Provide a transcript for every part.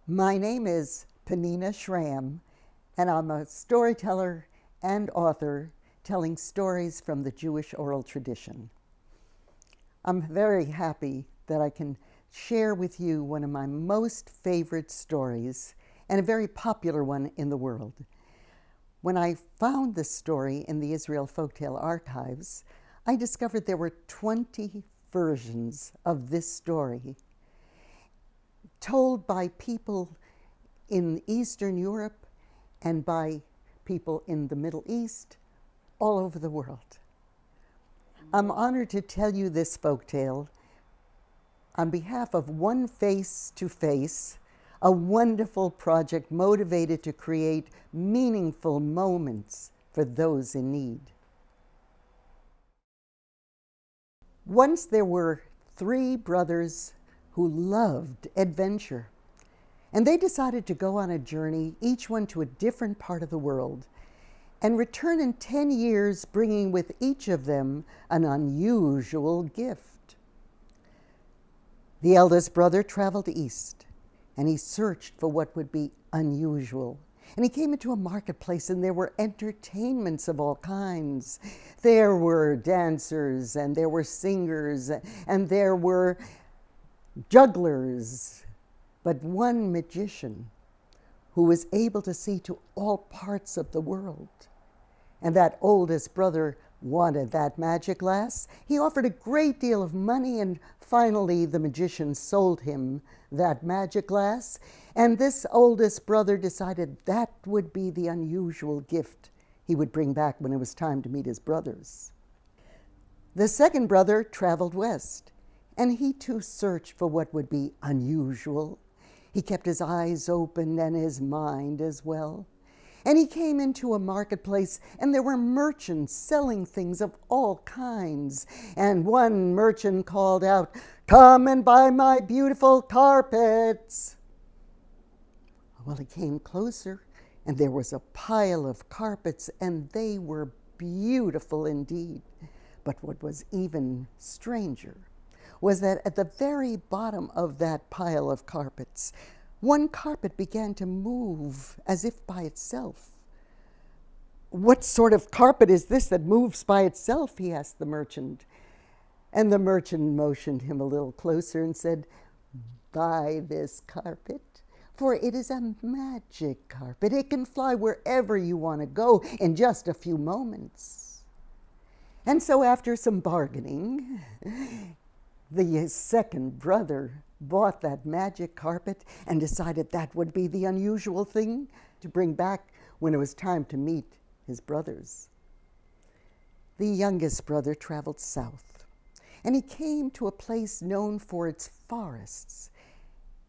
My name is PENINNAH SCHRAM, and I'm a storyteller and author telling stories from the Jewish oral tradition. I'm very happy that I can share with you one of my most favorite stories and a very popular one in the world. When I found this story in the Israel Folktale Archives, I discovered there were 20 versions of this story told by people in Eastern Europe and by people in the Middle East, all over the world. I'm honored to tell you this folktale on behalf of One Face to Face, a wonderful project motivated to create meaningful moments for those in need. Once there were 3 brothers who loved adventure, and they decided to go on a journey, each one to a different part of the world, and return in 10 years, bringing with each of them an unusual gift. The eldest brother traveled east, and he searched for what would be unusual. And he came into a marketplace, and there were entertainments of all kinds. There were dancers, and there were singers, and there were jugglers, but one magician who was able to see to all parts of the world. And that oldest brother wanted that magic glass. He offered a great deal of money, and finally the magician sold him that magic glass. And this oldest brother decided that would be the unusual gift he would bring back when it was time to meet his brothers. The second brother traveled west, and he too searched for what would be unusual. He kept his eyes open and his mind as well. And he came into a marketplace, and there were merchants selling things of all kinds. And one merchant called out, "Come and buy my beautiful carpets." Well, he came closer, and there was a pile of carpets, and they were beautiful indeed. But what was even stranger was that at the very bottom of that pile of carpets, one carpet began to move as if by itself. "What sort of carpet is this that moves by itself?" he asked the merchant. And the merchant motioned him a little closer and said, "Buy this carpet, for it is a magic carpet. It can fly wherever you want to go in just a few moments." And so after some bargaining, the second brother bought that magic carpet and decided that would be the unusual thing to bring back when it was time to meet his brothers. The youngest brother traveled south, and he came to a place known for its forests.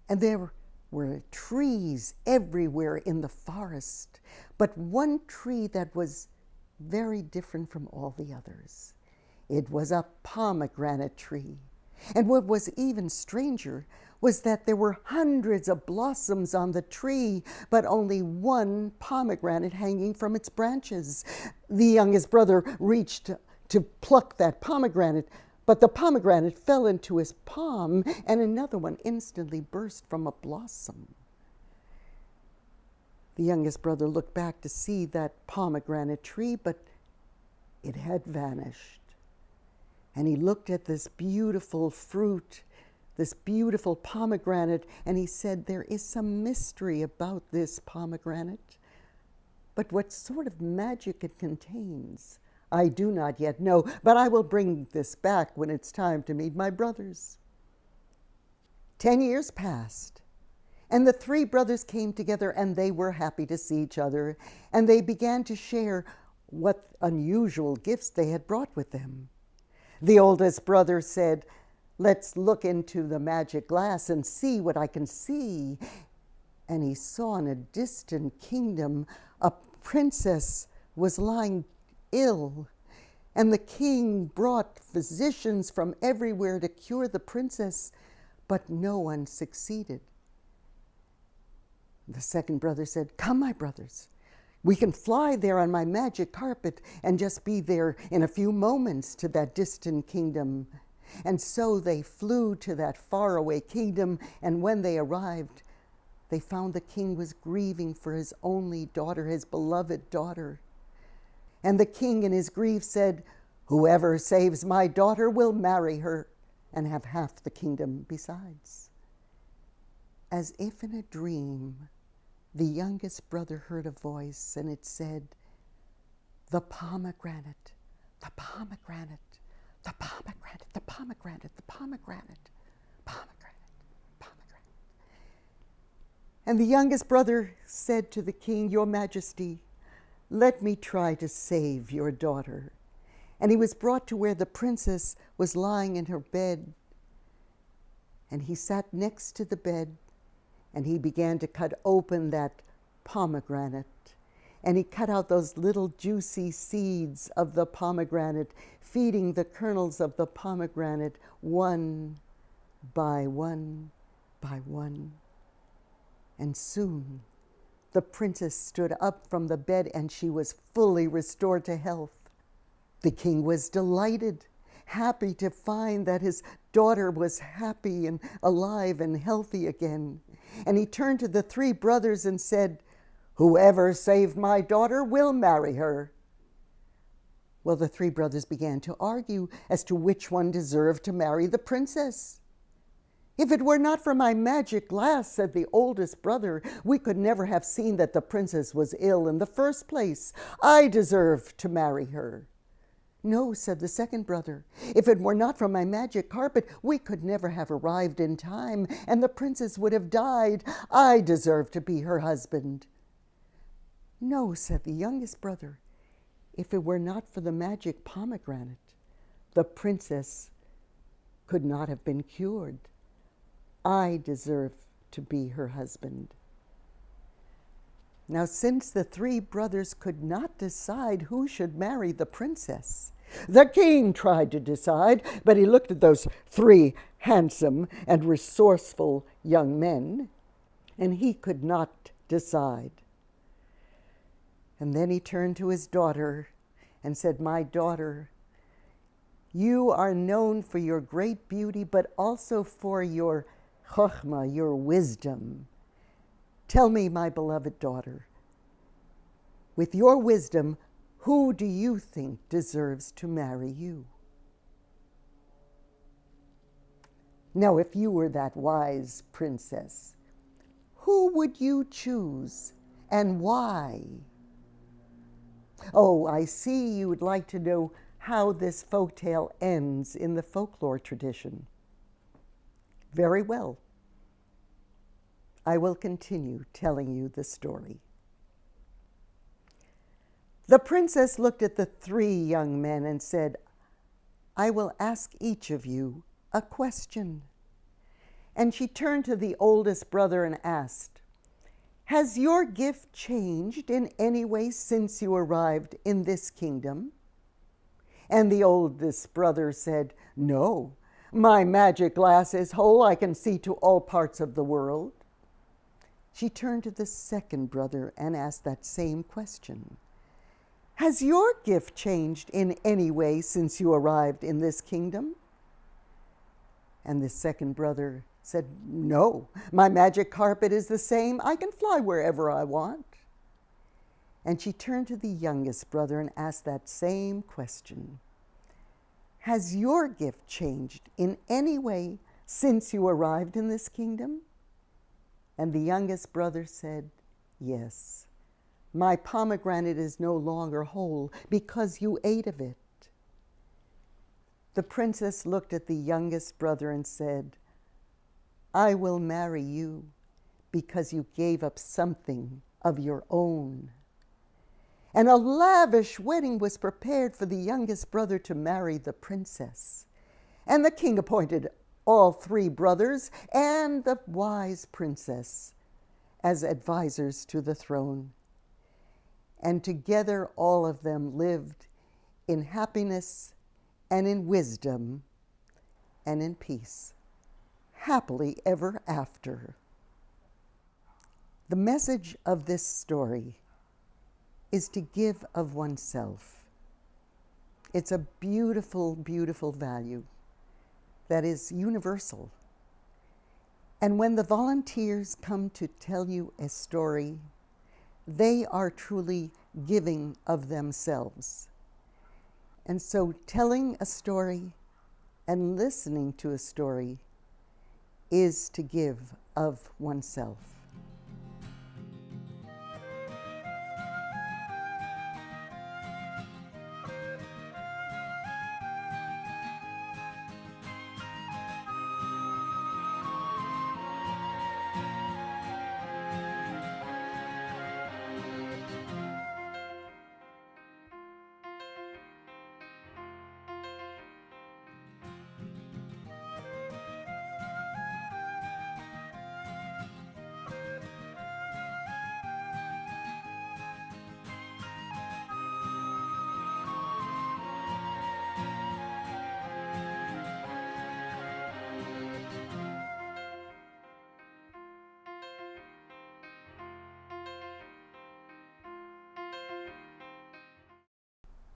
And there were trees everywhere in the forest, but one tree that was very different from all the others. It was a pomegranate tree. And what was even stranger was that there were hundreds of blossoms on the tree, but only one pomegranate hanging from its branches. The youngest brother reached to pluck that pomegranate, but the pomegranate fell into his palm, and another one instantly burst from a blossom. The youngest brother looked back to see that pomegranate tree, but it had vanished. And he looked at this beautiful fruit, this beautiful pomegranate, and he said, "There is some mystery about this pomegranate, but what sort of magic it contains, I do not yet know, but I will bring this back when it's time to meet my brothers." 10 years passed, and the 3 brothers came together, and they were happy to see each other, and they began to share what unusual gifts they had brought with them. The oldest brother said, "Let's look into the magic glass and see what I can see." And he saw in a distant kingdom a princess was lying ill, and the king brought physicians from everywhere to cure the princess, but no one succeeded. The second brother said, "Come, my brothers. We can fly there on my magic carpet and just be there in a few moments to that distant kingdom." And so they flew to that faraway kingdom, and when they arrived, they found the king was grieving for his only daughter, his beloved daughter. And the king in his grief said, "Whoever saves my daughter will marry her and have half the kingdom besides." As if in a dream, the youngest brother heard a voice, and it said, "The pomegranate, the pomegranate, the pomegranate, the pomegranate, the pomegranate, pomegranate, pomegranate." And the youngest brother said to the king, "Your Majesty, let me try to save your daughter." And he was brought to where the princess was lying in her bed. And he sat next to the bed, and he began to cut open that pomegranate. And he cut out those little juicy seeds of the pomegranate, feeding the kernels of the pomegranate one by one by one. And soon the princess stood up from the bed, and she was fully restored to health. The king was delighted, happy to find that his daughter was happy and alive and healthy again. And he turned to the three brothers and said, "Whoever saved my daughter will marry her." Well, the three brothers began to argue as to which one deserved to marry the princess. "If it were not for my magic glass," said the oldest brother, "we could never have seen that the princess was ill in the first place. I deserve to marry her." "No," said the second brother, "if it were not for my magic carpet, we could never have arrived in time, and the princess would have died. I deserve to be her husband." "No," said the youngest brother, "if it were not for the magic pomegranate, the princess could not have been cured. I deserve to be her husband." Now, since the three brothers could not decide who should marry the princess, the king tried to decide, but he looked at those three handsome and resourceful young men, and he could not decide. And then he turned to his daughter and said, "My daughter, you are known for your great beauty, but also for your chokhmah, your wisdom. Tell me, my beloved daughter, with your wisdom, who do you think deserves to marry you?" Now, if you were that wise princess, who would you choose and why? Oh, I see you would like to know how this folktale ends in the folklore tradition. Very well. I will continue telling you the story. The princess looked at the three young men and said, "I will ask each of you a question." And she turned to the oldest brother and asked, "Has your gift changed in any way since you arrived in this kingdom?" And the oldest brother said, "No, my magic glass is whole. I can see to all parts of the world." She turned to the second brother and asked that same question. "Has your gift changed in any way since you arrived in this kingdom?" And the second brother said, "No, my magic carpet is the same. I can fly wherever I want." And she turned to the youngest brother and asked that same question. "Has your gift changed in any way since you arrived in this kingdom?" And the youngest brother said, "Yes. My pomegranate is no longer whole because you ate of it." The princess looked at the youngest brother and said, "I will marry you because you gave up something of your own." And a lavish wedding was prepared for the youngest brother to marry the princess. And the king appointed all three brothers and the wise princess as advisors to the throne. And together all of them lived in happiness and in wisdom and in peace, happily ever after. The message of this story is to give of oneself. It's a beautiful, beautiful value that is universal. And when the volunteers come to tell you a story, they are truly giving of themselves. And so telling a story and listening to a story is to give of oneself.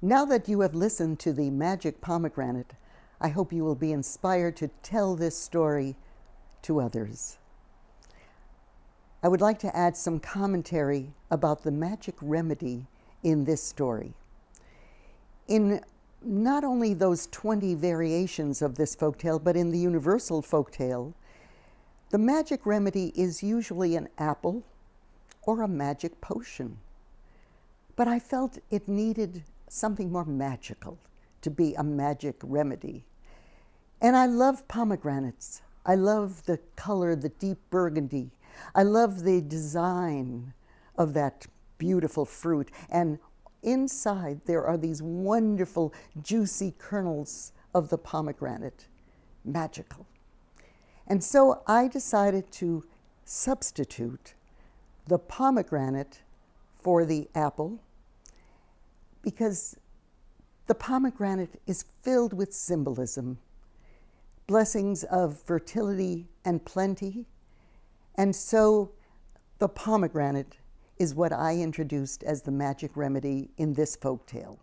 Now that you have listened to the magic pomegranate, I hope you will be inspired to tell this story to others. I would like to add some commentary about the magic remedy in this story. In not only those 20 variations of this folktale, but in the universal folktale, the magic remedy is usually an apple or a magic potion. But I felt it needed something more magical to be a magic remedy. And I love pomegranates. I love the color, the deep burgundy. I love the design of that beautiful fruit. And inside there are these wonderful juicy kernels of the pomegranate, magical. And so I decided to substitute the pomegranate for the apple, because the pomegranate is filled with symbolism, blessings of fertility and plenty. And so the pomegranate is what I introduced as the magic remedy in this folktale.